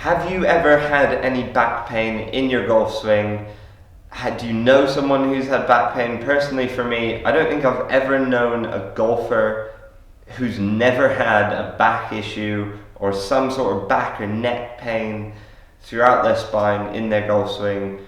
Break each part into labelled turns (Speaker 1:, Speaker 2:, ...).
Speaker 1: Have you ever had any back pain in your golf swing? Do you know someone who's had back pain? Personally, for me, I don't think I've ever known a golfer who's never had a back issue or some sort of back or neck pain throughout their spine in their golf swing,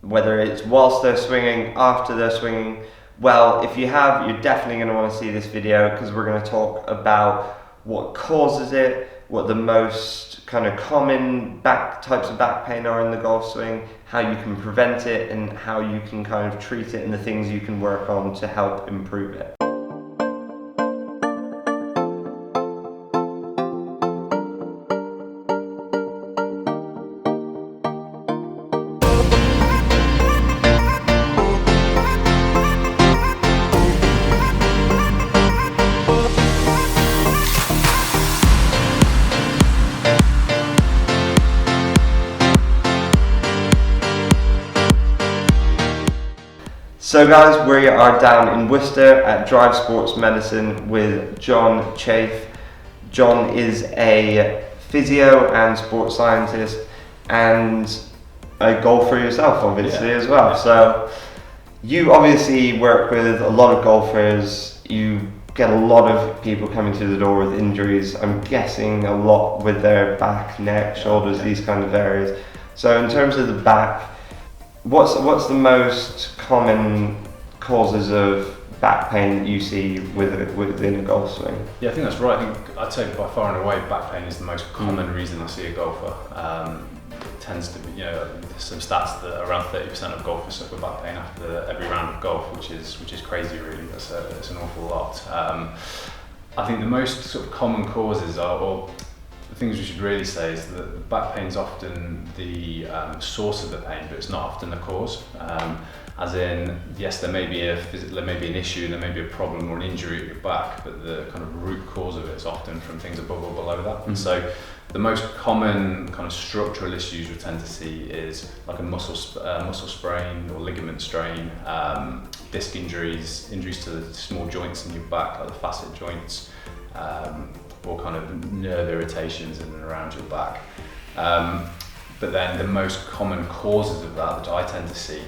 Speaker 1: whether it's whilst they're swinging, after they're swinging. Well, if you have, you're definitely going to want to see this video, because we're going to talk about what causes it, what the most kind of common types of back pain are in the golf swing, how you can prevent it, and how you can kind of treat it, and the things you can work on to help improve it. So guys, we are down in Worcester at Drive Sports Medicine with John Chaffe. John is a physio and sports scientist and a golfer yourself, obviously, as well. So you obviously work with a lot of golfers. You get a lot of people coming through the door with injuries. I'm guessing a lot with their back, neck, shoulders, these kind of areas. So in terms of the back, what's the most common causes of back pain that you see within a golf swing?
Speaker 2: Yeah, I think that's right. I'd say by far and away back pain is the most common reason I see a golfer. It tends to be, there's some stats that around 30% of golfers suffer back pain after every round of golf, which is crazy really. That's an awful lot. I think the most sort of common causes or the things we should really say is that the back pain is often the source of the pain, but it's not often the cause. As in, yes, there may be an issue, there may be a problem or an injury at your back, but the kind of root cause of it is often from things above or below that. And so the most common kind of structural issues we tend to see is like a muscle sprain or ligament strain, disc injuries to the small joints in your back, like the facet joints, or kind of nerve irritations in and around your back. But then the most common causes of that I tend to see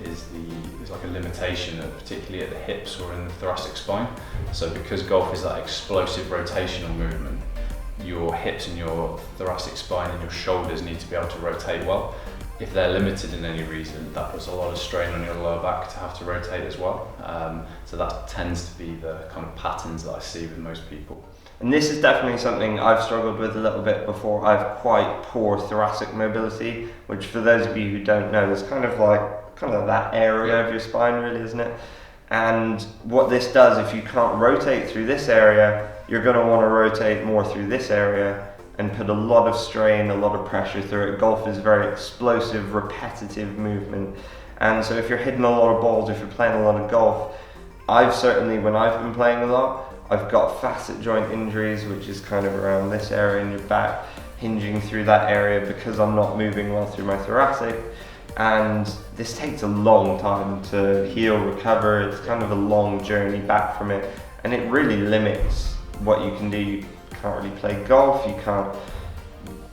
Speaker 2: is like a limitation, particularly at the hips or in the thoracic spine. So because golf is that explosive rotational movement, your hips and your thoracic spine and your shoulders need to be able to rotate well. If they're limited in any reason, that puts a lot of strain on your lower back to have to rotate as well. So that tends to be the kind of patterns that I see with most people.
Speaker 1: And this is definitely something I've struggled with a little bit before. I have quite poor thoracic mobility, which for those of you who don't know, is kind of that area of your spine really, isn't it? And what this does, if you can't rotate through this area, you're going to want to rotate more through this area and put a lot of strain, a lot of pressure through it. Golf is a very explosive, repetitive movement. And so if you're hitting a lot of balls, if you're playing a lot of golf, when I've been playing a lot, I've got facet joint injuries, which is kind of around this area in your back, hinging through that area because I'm not moving well through my thoracic. And this takes a long time to heal, recover. It's kind of a long journey back from it. And it really limits what you can do. You can't really play golf, you can't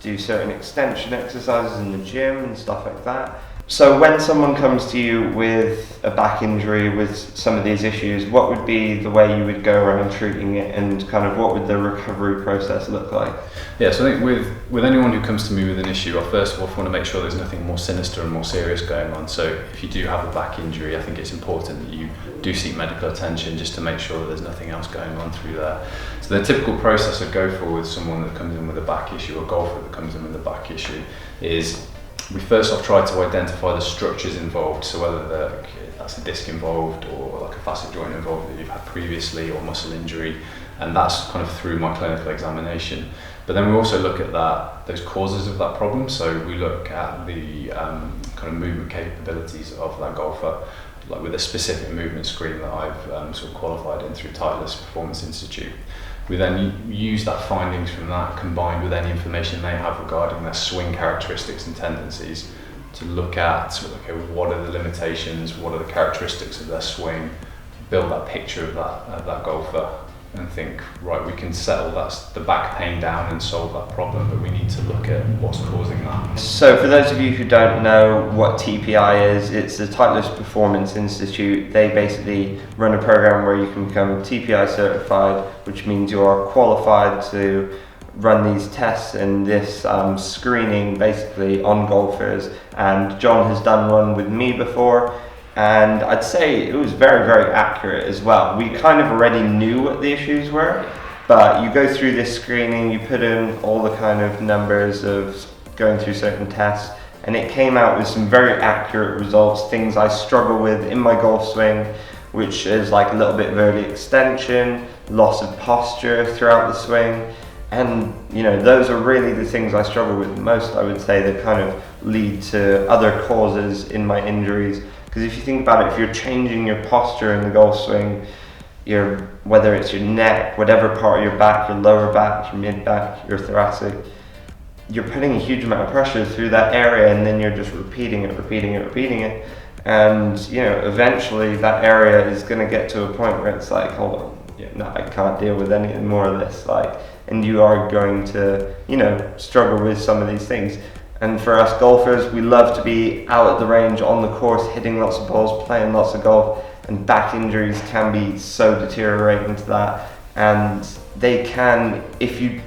Speaker 1: do certain extension exercises in the gym and stuff like that. So when someone comes to you with a back injury, with some of these issues, what would be the way you would go around treating it, and kind of what would the recovery process look like?
Speaker 2: Yeah, so I think with anyone who comes to me with an issue, I first of all want to make sure there's nothing more sinister and more serious going on. So if you do have a back injury, I think it's important that you do seek medical attention just to make sure that there's nothing else going on through there. So the typical process I go for with someone that comes in with a back issue, or a golfer that comes in with a back issue, is we first off try to identify the structures involved, so whether that's a disc involved or like a facet joint involved that you've had previously, or muscle injury, and that's kind of through my clinical examination. But then we also look at those causes of that problem, so we look at the kind of movement capabilities of that golfer, like with a specific movement screen that I've sort of qualified in through Titleist Performance Institute. We then use that findings from that combined with any information they have regarding their swing characteristics and tendencies to look at, okay, what are the limitations, what are the characteristics of their swing, build that picture of that golfer, and think, right, we can settle the back pain down and solve that problem, but we need to look at what's causing that.
Speaker 1: So for those of you who don't know what TPI is, it's the Titleist Performance Institute. They basically run a program where you can become TPI certified, which means you are qualified to run these tests and this screening basically on golfers. And John has done one with me before, and I'd say it was very, very accurate as well. We kind of already knew what the issues were, but you go through this screening, you put in all the kind of numbers of going through certain tests, and it came out with some very accurate results, things I struggle with in my golf swing, which is like a little bit of early extension, loss of posture throughout the swing. And you know, those are really the things I struggle with most, I would say, that kind of lead to other causes in my injuries. Because if you think about it, if you're changing your posture in the golf swing, whether it's your neck, whatever part of your back, your lower back, your mid back, your thoracic, you're putting a huge amount of pressure through that area, and then you're just repeating it. And you know, eventually that area is going to get to a point where it's like, hold on, no, I can't deal with any more of this. And you are going to, you know, struggle with some of these things. And for us golfers, we love to be out at the range, on the course, hitting lots of balls, playing lots of golf, and back injuries can be so deteriorating to that. And they can, if you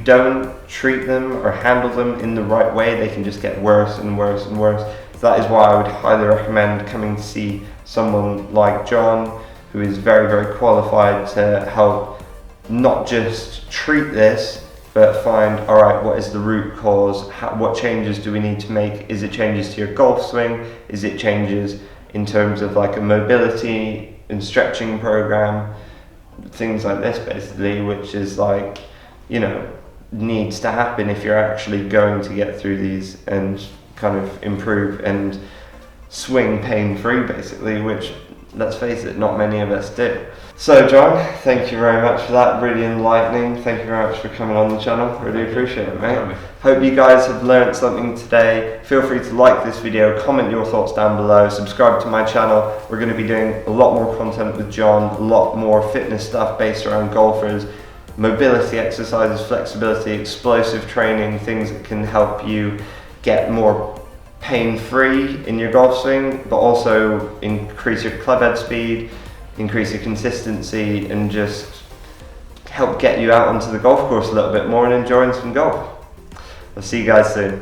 Speaker 1: don't treat them or handle them in the right way, they can just get worse and worse and worse. So that is why I would highly recommend coming to see someone like John, who is very, very qualified to help not just treat this, but find, all right, what is the root cause? What changes do we need to make? Is it changes to your golf swing? Is it changes in terms of like a mobility and stretching program? Things like this basically, which is like, you know, needs to happen if you're actually going to get through these and kind of improve and swing pain-free basically, which, let's face it, not many of us do. So John, thank you very much for that, really enlightening. Thank you very much for coming on the channel, really appreciate it, mate. Hope you guys have learned something today. Feel free to like this video, comment your thoughts down below, subscribe to my channel. We're going to be doing a lot more content with John, a lot more fitness stuff based around golfers, mobility exercises, flexibility, explosive training, things that can help you get more pain-free in your golf swing, but also increase your club head speed, increase your consistency, and just help get you out onto the golf course a little bit more and enjoying some golf. I'll see you guys soon.